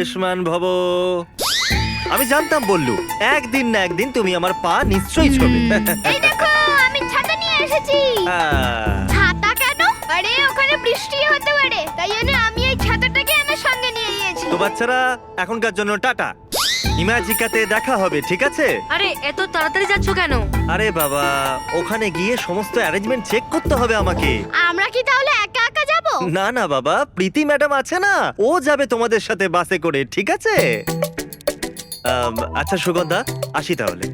আয়ুষ্মান ভব। আমি জানতাম বললু, একদিন না একদিন তুমি আমার পা নিশ্চয়ই ছবে। এই দেখো আমি ছাতা নিয়ে এসেছি। ছাতা কেন? আরে ওখানে বৃষ্টি হতে পারে, তাই জন্য আমি এই ছাতাটাকে আমার সঙ্গে নিয়ে নিয়েছি। তো বাচ্চারা এখনকার জন্য টাটা, ইমাজিকাতে দেখা হবে, ঠিক আছে? আরে এত তাড়াতাড়ি যাচ্ছ কেন? আরে বাবা, ওখানে গিয়ে সমস্ত অ্যারেঞ্জমেন্ট চেক করতে হবে আমাকে। আমরা কি তাহলে একা একা যাব? না না বাবা, প্রীতি ম্যাডাম আছে না, ও যাবে তোমাদের সাথে বাসে করে, ঠিক আছে? আচ্ছা সুগন্ধা, আসি তাহলে।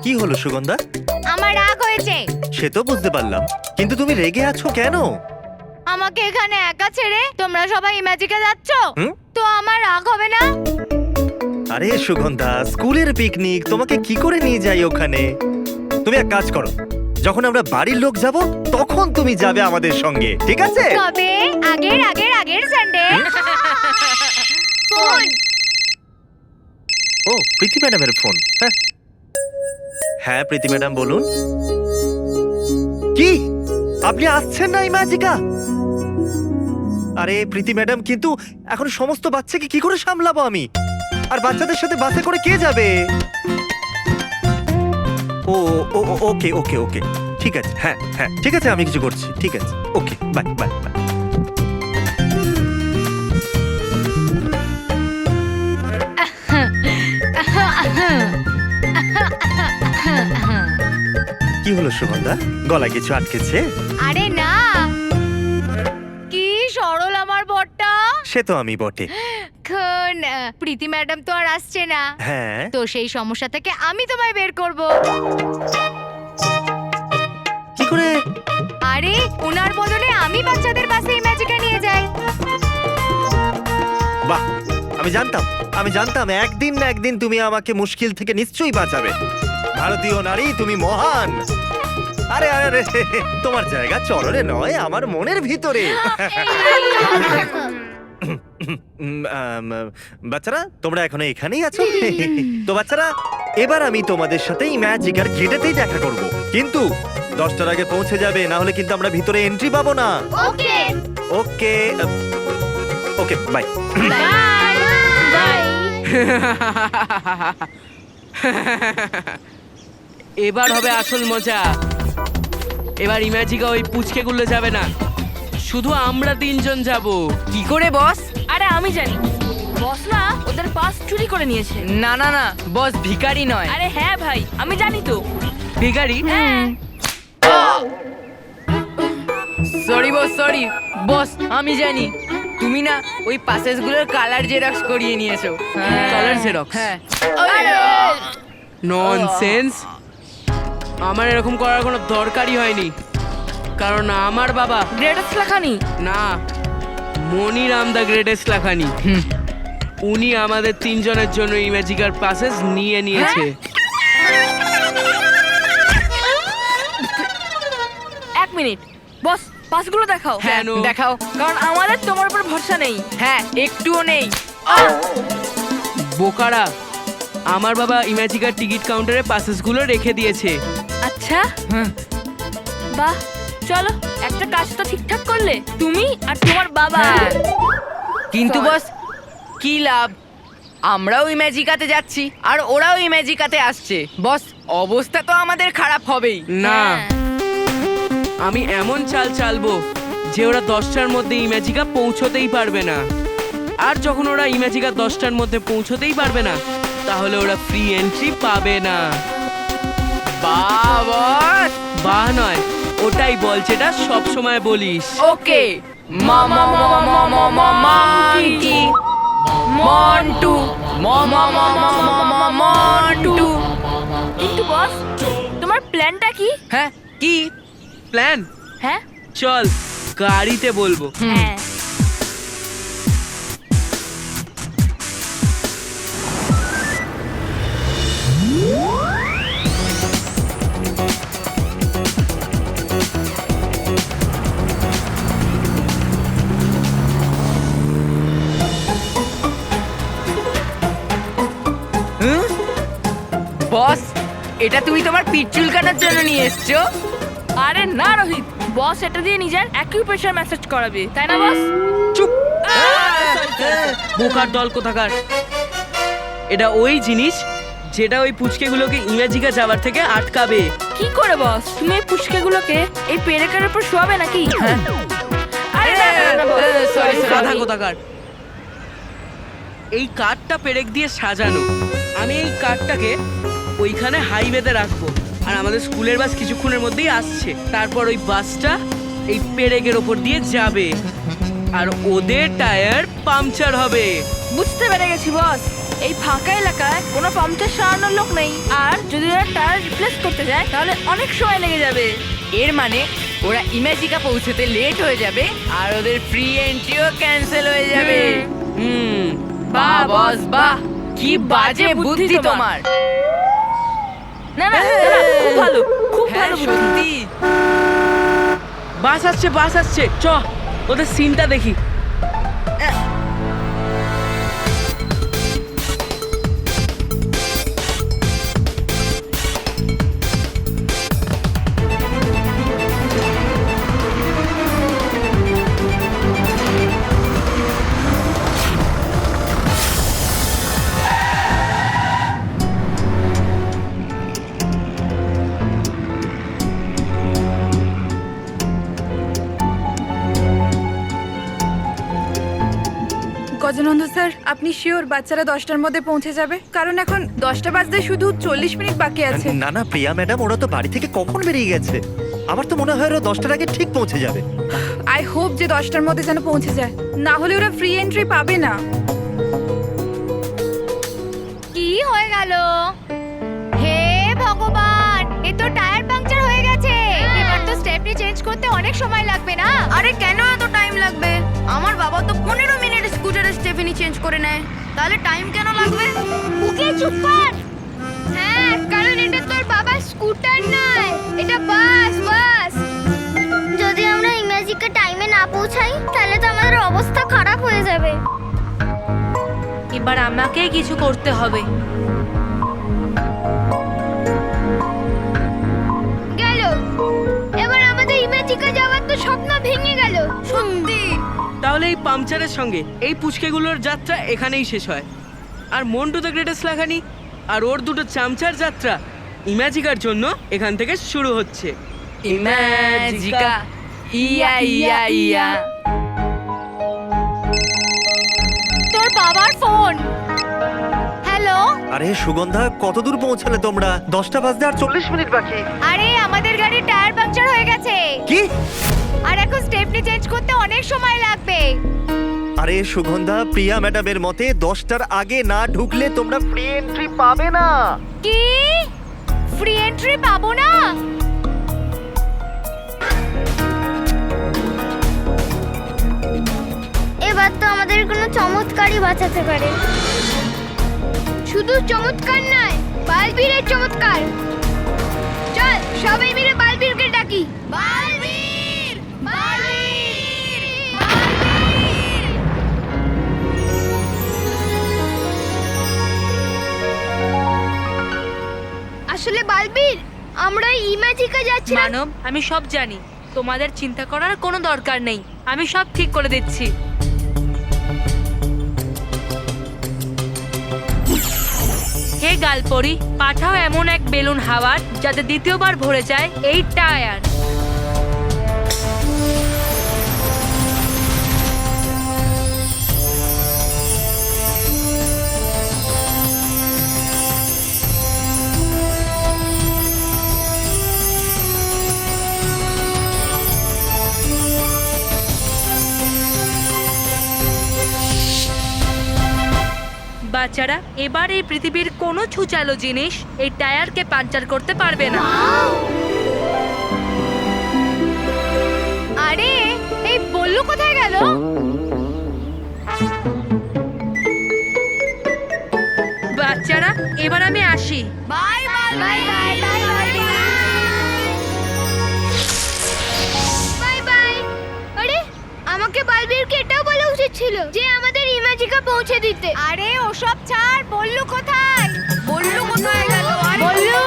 কি হলো সুগন্ধা? আমার রাগ হয়েছে। সে তো বুঝতে পারলাম, কিন্তু তুমি রেগে আছো কেন? আমাকে এখানে একা ছেড়ে তোমরা সবাই ইমাজিকে যাচ্ছ, হুম? তো আমার রাগ হবে না? আরে সুগন্ধা, স্কুলের পিকনিক, তোমাকে কি করে নিয়ে যাই ওখানে? তুমি এক কাজ করো, যখন আমরা বাড়ির লোক যাব তখন তুমি যাবে আমাদের সঙ্গে, ঠিক আছে? কবে? আগের সানডে। ফোন। ও, প্রীতি ম্যাডামের ফোন। হ্যাঁ প্রীতি ম্যাডাম বলুন। কি আপনি আসছেন না ইমাজিকা? আরে প্রীতি ম্যাডাম, কিন্তু এখন সমস্ত বাচ্চাকে কি করে সামলাবো আমি? আর বাচ্চাদের সাথে বাসে করে কে যাবে? ও ও ওকে ওকে ওকে, ঠিক আছে, হ্যাঁ হ্যাঁ ঠিক আছে, আমি কিছু করছি, ঠিক আছে, ওকে, বাই বাই বাই। কি হলো সুগন্ধা, গলায় কিছু আটকেছে? আরে না, কি সরল আমার বরটা। সে তো আমি বটে। প্রীতি ম্যাডাম তো আর আসছে না, হ্যাঁ, তো সেই সমস্যা থেকে আমি তোমায় বের করব। কি করে? আরে ওনার বদলে আমি বাচ্চাদের বাসে ইমাজিকা নিয়ে যাই। বাহ, আমি জানতাম একদিন না একদিন তুমি আমাকে মুশকিল থেকে নিশ্চয়ই বাঁচাবে। ভারতীয় নারী, তুমি মহান। আরে আরে, তোমার জায়গা চরণে নয়, আমার মনের ভিতরে। বাচ্চারা, তোমরা এখনো এখানেই আছো? তো বাচ্চারা, এবার আমি তোমাদের সাথে ইম্যাজিকার গেটেতেই দেখা করব, কিন্তু 10টার আগে পৌঁছে যাবে, না হলে কিন্তু আমরা ভিতরে এন্ট্রি পাবো না। ওকে ওকে ওকে, বাই। Bye bye. এবার হবে আসল মজা। এবার ইমাজিকা ওই পুচকে গুলো যাবে না, শুধু আমরা 3জন যাব। কি করে বস? আরে আমি জানি, বস না ওদের পাস চুরি করে নিয়েছে। না না না, বস ভিখারি নয়। আরে হ্যাঁ ভাই, আমি জানি তো। ভিখারি? হ্যাঁ। সরি বস, সরি বস, আমি জানি তুমি না ওই পাসেস গুলোর কালার জেরক্স করিয়ে নিয়েছো। Colour xerox? হ্যাঁ। ননসেন্স, আমার এরকম করার কোনো দরকারই হয়নি, কারণ আমার বাবা গ্রেটেস্ট লাখানি না, মনিরাম দা গ্রেটেস্ট লাখানি, উনি আমাদের 3জনের জন্য ইমাজিকার পাসেস নিয়ে নিয়েছে। এক মিনিট বস, পাসগুলো দেখাও। হ্যাঁ, নো। দেখাও। কারণ আমাদের তোমার উপর ভরসা নেই। হ্যাঁ, একটুও নেই। বোকারা, আমার বাবা ইমাজিকার টিকিট কাউন্টারে পাসেসগুলো রেখে দিয়েছে। আচ্ছা, বাহ, চলো একটা কাজ তো ঠিকঠাক করলে, তুমি আর তোমার বাবা। হ্যাঁ। কিন্তু বস, কি লাভ? আমরাও ইমাজিকাতে যাচ্ছি আর ওরাও ইমাজিকাতে আসছে। বস, অবস্থা তো আমাদের খারাপ হবেই। না, হ্যাঁ। আমি এমন চাল চালবো যে ওরা 10টার মধ্যে ইমাজিকা পৌঁছতেই পারবে না। আর যখন ওরা ইমাজিকা 10টার মধ্যে পৌঁছতেই পারবে না, তাহলে ওরা ফ্রি এন্ট্রি পাবে না। বাহ বস। বাহ নয়, ওটাই বল যেটা সব সময় বলিস। ওকে, মামা মামা মামা মাঙ্কি মন্টু, মামা মামা মামা মন্টু। কিন্তু বস, তোমার প্ল্যানটা কি? হ্যাঁ, কি প্ল্যান? হ্যাঁ চল গাড়িতে বলবো। হ্যাঁ। বস, এটা তুমি তোমার পিঠ চুলকানোর জন্য নিয়ে এসছো? আরে না রোহিত, বস এটা দিয়ে নিজের অ্যাকিউপ্রেশার ম্যাসেজ করাবে, তাই না বস? চুপ! বোকার দল কোথাকার। এটা ওই জিনিস যেটা ওই পুচকেগুলোকে ইমেজিকা যাওয়ার থেকে আটকাবে। কি করে বস? তুমি এই পুচকেগুলোকে এই পেরেকের উপর শোয়াবে নাকি? হ্যাঁ। আরে না, না, না, boss. sorry, গাধা কোথাকার। এই কাঠটা পেরেক দিয়ে সাজানো। আমি এই কাঠটাকে ওইখানে হাইওয়েতে রাখবো, আর আমাদের স্কুলের বাস কিছুক্ষণের মধ্যেই আসছে। তারপর ওই বাসটা এই পেরেকের ওপর দিয়ে যাবে, আর ওদের টায়ার পাংচার হবে। বুঝতে পেরে গেছি বস। এই ফাঁকা এলাকায় কোনো পাম্পচার সারানোর লোক নেই, আর যদি ওরা টায়ার রিপ্লেস করতে যায় তাহলে অনেক সময় লেগে যাবে। এর মানে ওরা ইমেজিকা পৌঁছতে লেট হয়ে যাবে আর ওদের ফ্রি এন্ট্রিও ক্যান্সেল হয়ে যাবে। হুম। বাহ বস বাহ, কি বাজে বুদ্ধি তোমার। না না না, না, খুব ভালো, খুব হ্যাঁ ভালো বুদ্ধি। সত্যি। বাস আসছে, বাস আসছে, চ ওদের সিনটা দেখি। গজানন্দ স্যার, আপনি শিওর বাচ্চারা 10টার মধ্যে পৌঁছে যাবে? কারণ এখন 10টা বাজতে শুধু 40 মিনিট বাকি আছে। না না প্রিয়া ম্যাডাম, ওরা তো বাড়ি থেকে কখন বেরিয়ে গেছে। আমার তো মনে হয় ওরা 10টার আগে ঠিক পৌঁছে যাবে। আই হোপ যে 10টার মধ্যে যেন পৌঁছে যায়, না হলে ওরা ফ্রি এন্ট্রি পাবে না। কি হয়ে গেল? হে ভগবান, এ তো টায়ার পাংচার হয়ে গেছে। এবার তো স্টেপনি চেঞ্জ করতে অনেক সময় লাগবে না? আরে কেন এত টাইম লাগবে? আমার বাবা তো 15 মিনিট স্কুটারের স্টেফিনি চেঞ্জ করে নেয়, তাহলে টাইম কেন লাগবে? ওকে চুপ কর। হ্যাঁ, কারণ এটা তোর বাবার স্কুটার নয়, এটা বাস বাস। যদি আমরা ইমেজিকে টাইমে না পৌঁছাই তাহলে তো আমাদের অবস্থা খারাপ হয়ে যাবে। এবার আমাকেই কিছু করতে হবে। গেল, এবার আমাদের ইমেজিকা যাওয়ার তো স্বপ্ন ভেঙে গেল। সত্যি? তাহলে এই পাংচারের সঙ্গে এই পুচকেগুলোর যাত্রা এখানেই শেষ হয়, আর মন্টু দ্য গ্রেটেস্ট লাগানি আর ওর দুটো চামচার যাত্রা ইমেজিকার জন্য এখান থেকে শুরু হচ্ছে। ইমেজিকা ইয়া ইয়া ইয়া। তোর বাবার ফোন। হ্যালো, আরে সুগন্ধা, কত দূর পৌঁছালে তোমরা? 10টা বাজতে আর 40 মিনিট বাকি। আরে আমাদের গাড়ির টায়ার পাংচার হয়ে গেছে, কি? আর এখন স্টেপনি চেঞ্জ করতে অনেক সময় লাগবে। আরে সুগন্ধা, প্রিয়া ম্যাডামের মতে 10টার আগে না ঢুকলে তোমরা ফ্রি এন্ট্রি পাবে না। কি? ফ্রি এন্ট্রি পাবো না? এবার তো আমাদের কোনো চমৎকারই বাঁচাতে পারে। শুধু চমৎকার নয়, বালবীরের চমৎকার। চল সবাই মিলে বালবীরকে ডাকি। বালবীর, বালবীর, বালবীর। আসলে বালবীর, আমরা ইমেজিকা যাচ্ছিলাম। মানব, আমি সব জানি, তোমাদের চিন্তা করার কোনো দরকার নেই, আমি সব ঠিক করে দিচ্ছি। হে গালপরি, পাঠাও এমন এক বেলুন হাওয়ার যাতে দ্বিতীয়বার ভরে যায় এই টায়ার। বাচ্চারা, এবার এই পৃথিবীর কোনো ছুচালো জিনিস এই টায়ারকে পাঞ্চার করতে পারবে না। আরে এই বল্লু কোথায় গেল? বাচ্চারা, এবার আমি আসি। Bye bye bye bye bye bye bye. আরে আমাকে বালবীরকে এটাও বলা উচিত ছিল যে আমাদের ইমেজিকা পৌঁছে দিতে। আরে ওসব ছাড়, বল্লু কোথায়? বললু কোথায় গেল? বললু,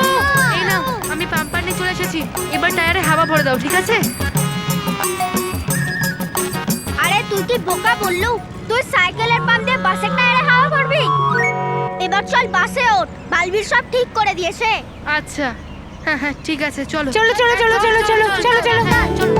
এই নাও, আমি পাম্পার নিয়ে চলে এসেছি, এবার টায়ারে হাওয়া ভরে দাও, ঠিক আছে? আরে তুই কি বোকা বললু? তুই সাইকেলের পাম্প দিয়ে বাসের টায়ারে হাওয়া ভরবি? এবার চল বাসে ওঠ, বালবির সব ঠিক করে দিয়েছে। আচ্ছা, হ্যাঁ হ্যাঁ ঠিক আছে, চলো। চলো চলো চলো চলো চলো চলো চলো চলো চলো।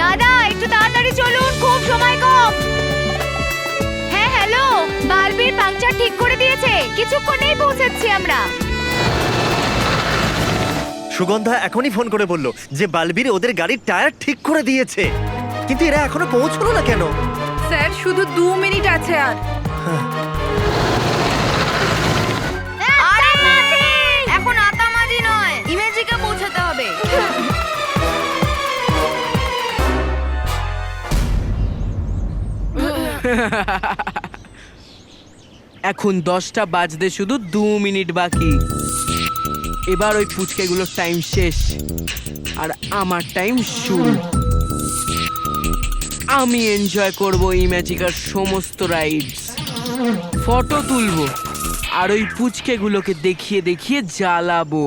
দাদা একটু তাড়াতাড়ি চলুন, খুব সময় কম। হ্যাঁ হ্যালো, বালবির পাংচার ঠিক করে দিয়েছে, কিছুক্ষণেই পৌঁছাচ্ছি আমরা। সুগন্ধা এখনই ফোন করে বলল যে বালবীর ওদের গাড়ির টায়ার ঠিক করে দিয়েছে, কিন্তু এরা এখনো পৌঁছলো না কেন? স্যার শুধু 2 মিনিট আছে আর। আরে এখন আতামাজি নয়, ইমেজিকে পৌঁছাতে হবে। এখন 10টা বাজতে শুধু 2 মিনিট বাকি। এবার ওই পুচকেগুলোর টাইম শেষ আর আমার টাইম শুরু। আমি এনজয় করব ইম্যাজিকার সমস্ত রাইডস, ফটো তুলবো আর ওই পুচকেগুলোকে দেখিয়ে দেখিয়ে জ্বালাবো।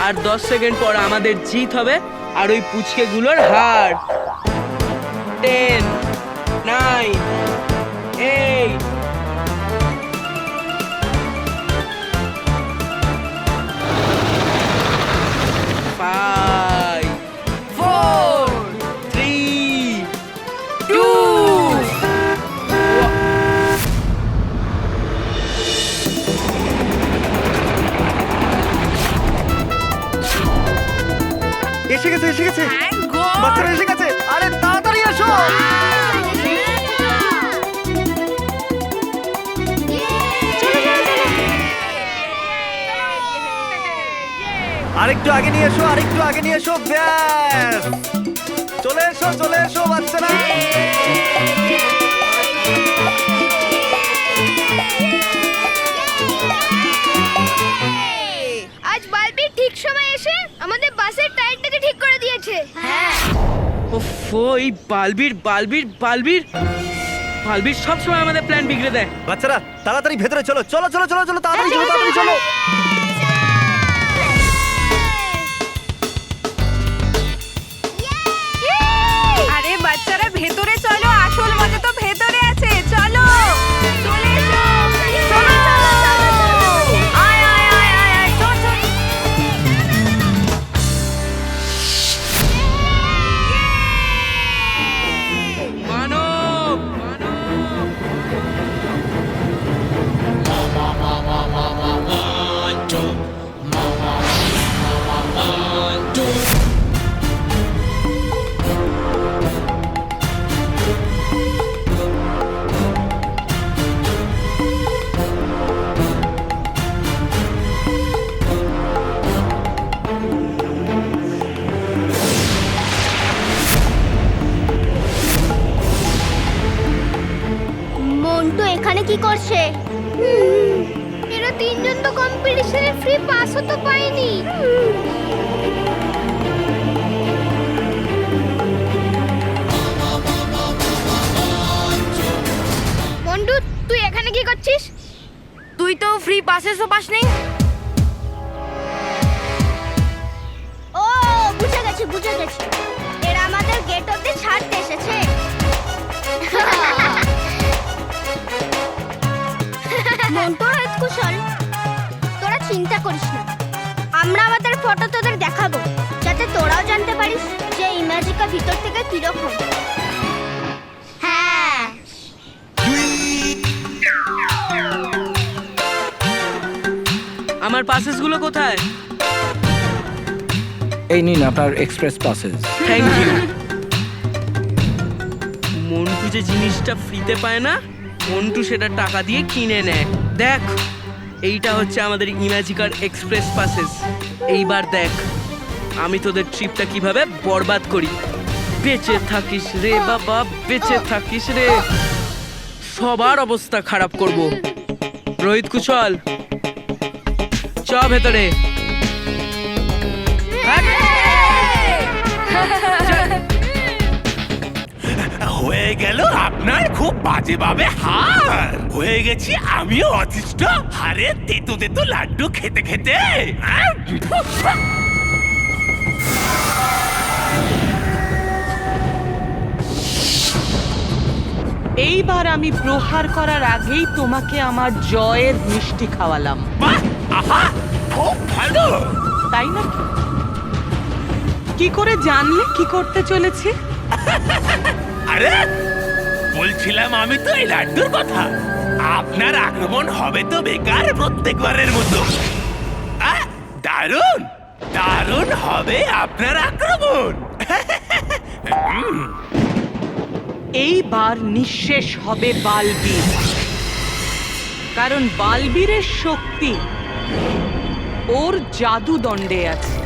আর 10 সেকেন্ড পর আমাদের জিত হবে আর ওই পুচকেগুলোর হার। 10, 9, 8, 5, 4, 3, 2, এসে গেছে এসে গেছে, বাচ্চারা এসে গেছে। আরে তাড়াতাড়ি এসো। আরেকটু আগে নিয়ে এসো, আরেকটু আগে নিয়ে এসো, ব্যাস চলে এসো বাচ্চারা। আজ বালবি ঠিক সময় এসে আমাদের বাসের টায়ারটাকে ঠিক করে দিয়েছে। হ্যাঁ ওফো, এই বালবির সবসময় আমাদের প্ল্যান বিগড়ে দেয়। বাচ্চারা তাড়াতাড়ি ভেতরে চলো চলো চলো চলো চলো তাড়াতাড়ি চলো তাড়াতাড়ি চলো। আরে বাচ্চারা ভেতরে চলো, আসল মজা তো ভেতরে আছে, চলো চলে এসো, চলো চলো চলো। আয় আয় আয় আয় আয়, চল চল। মানব মন্টু এখানে কি করছে? এরা তিনজন তো কম্পিটিশনে ফ্রি পাসও তো পায়নি। মন্টু তুই এখানে কি করছিস? তুই তো ফ্রি পাসেসও পাস নেই। ও বুঝে গেছি, এরা আমাদের গেট অব্দি ছাড়তে এসেছে। মন্টুর হাত কুশল, তোরা চিন্তা করিস না, আমরা আমাদের ফটো তোদের দেখাবো, যাতে তোরাও জানতে পারিস যে ইমাজিকা ভিতর থেকে কিরকম। হ্যাঁ আমার পাসেস গুলো কোথায়? এই নিন আপনার express passes. Thank you. Montu যে জিনিসটা ফ্রিতে পায় না, মন্টু সেটা টাকা দিয়ে কিনে নেয়। দেখ, এইটা হচ্ছে আমাদের ইম্যাজিকার এক্সপ্রেস পাসেস। এইবার দেখ আমি তোদের ট্রিপটা কিভাবে বরবাদ করি। বেঁচে থাকিস রে বাবা, বেঁচে থাকিস রে। সবার অবস্থা খারাপ করব। রোহিত কুশল, চ ভেতরে। হয়ে গেল আপনার খুব বাজেভাবে হার। হয়ে গেছি আমিও অতিষ্ঠ হারে তেতো তেতো লাড্ডু খেতে খেতে। এইবার আমি প্রহার করার আগেই তোমাকে আমার জয়ের মিষ্টি খাওয়ালাম, বাহ, আহা, খুব ভালো। তাই না? কি করে জানলে কি করতে চলেছি? আরে বলছিলাম আমি তো এই লাড্ডুর কথা। আপনার আক্রমণ হবে তো বেকার প্রত্যেকবারের মতো। দারুণ দারুণ হবে আপনার আক্রমণ। এইবার নিঃশেষ হবে বালবীর, কারণ বালবীরের শক্তি ওর জাদুদণ্ডে আছে,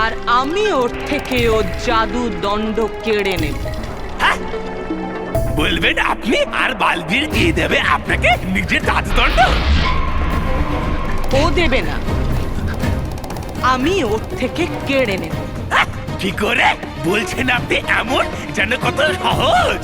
আর আমি ওর থেকে ও জাদুদণ্ড কেড়ে নেব। বলবেন আপনি আর বালবীর দিয়ে দেবে আপনাকে নিজের জাদুদণ্ড? ও দেবে না, আমি ওর থেকে কেড়ে নেব। কি করে বলছেন আপনি এমন যেন কত সহজ?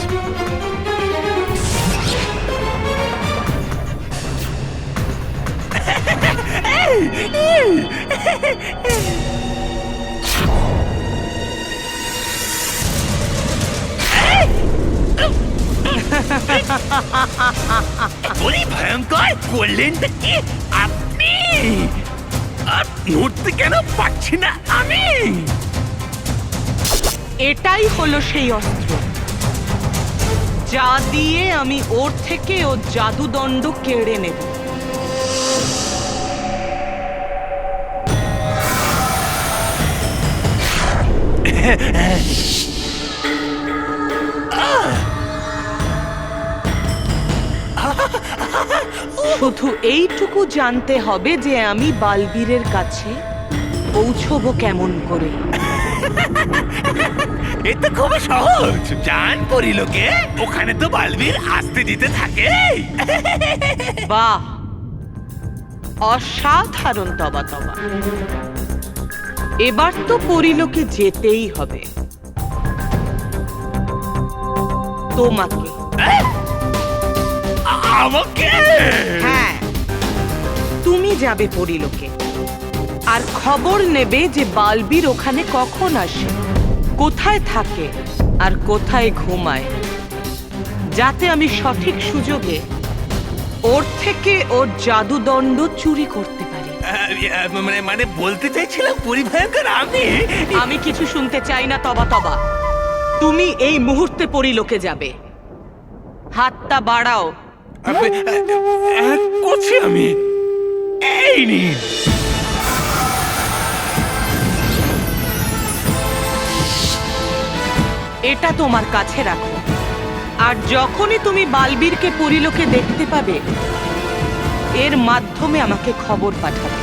বলি ভয়ঙ্কর করলেন তো কি আপনি? আর নড়তে কেন পারছি না আমি? এটাই হলো সেই অস্ত্র যা দিয়ে আমি ওর থেকে ও জাদুদণ্ড কেড়ে নেব। শুধু এইটুকু জানতে হবে যে আমি বালবীরের কাছে পৌঁছবো কেমন করে। এ তো খুব সহজ। জান পরিলোকে ওখানে তো বালবীর আসতে দিতে থাকে। বাহ, অসাধারণ। তবা তবা, এবার তো পরিলোকে যেতেই হবে তোমাকে। আমাকে? হ্যাঁ, তুমি যাবে পরিলোকে আর খবর নেবে যে বালবীর ওখানে কখন আসে, কোথায় থাকে আর কোথায় ঘুমায়, যাতে আমি সঠিক সুযোগে ওর থেকে ওর জাদুদণ্ড চুরি করতে পারি। মানে বলতে চাইছিলাম পরিভয়ঙ্কর আমি কিছু শুনতে চাই না। তবা তবা, তুমি এই মুহূর্তে পরিলোকে যাবে। হাতটা বাড়াও। করছি আমি। এই নিন। এটা তোমার কাছে রাখো, আর যখনই তুমি বালবীরকে পরিলোকে দেখতে পাবে এর মাধ্যমে আমাকে খবর পাঠাবে,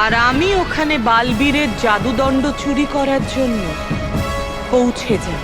আর আমি ওখানে বালবীরের জাদুদণ্ড চুরি করার জন্য পৌঁছে যাব।